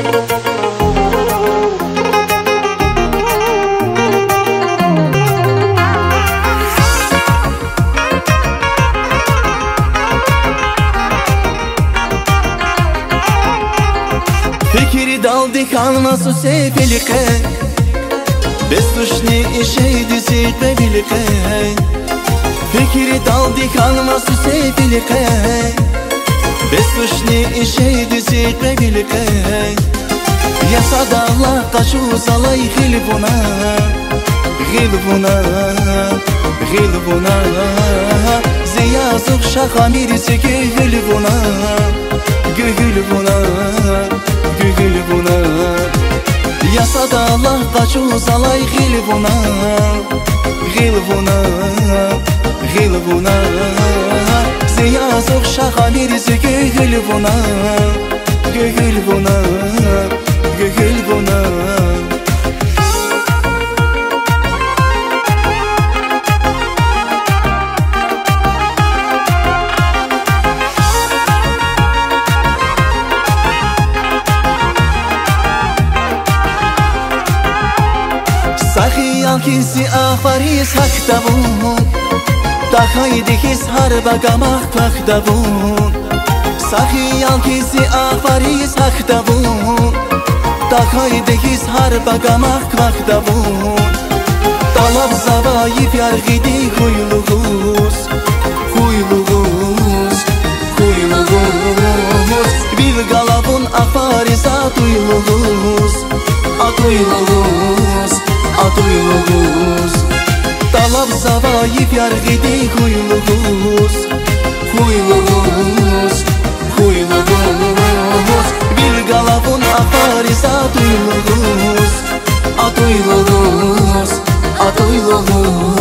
Fikri daldi kalmasu sefilike Bestushni ishaydi sitme bilike Fikri daldi kalmasu sefilike Bestushni ishaydi sitme bilike Yasada Allah qashu salay gilbuna Gilbuna Gilbuna Ziyazuk şakamir seki gilbuna Gülbuna Gülbuna Yasada Allah qaçu salay gilbuna Gilbuna Gilbuna Ziyazuk şakamir seki gilbuna Gülbuna Gülbuna Kisi afaris hakta bun Dakhaydi his harba gamak takta bun Sakhiyal kisi afaris hakta bun Dakhaydi his harba gamak takta bun Talab zavayip yargidi huyluğuz Huyluğuz Huyluğuz Bil galavun afaris atuyluğuz Atuyluğuz Atuyluğuz Talab zavayip yargidi huyluğuz Huyluğuz Huyluğuz Bir galavun afaris atuyluğuz Atuyluğuz Atuyluğuz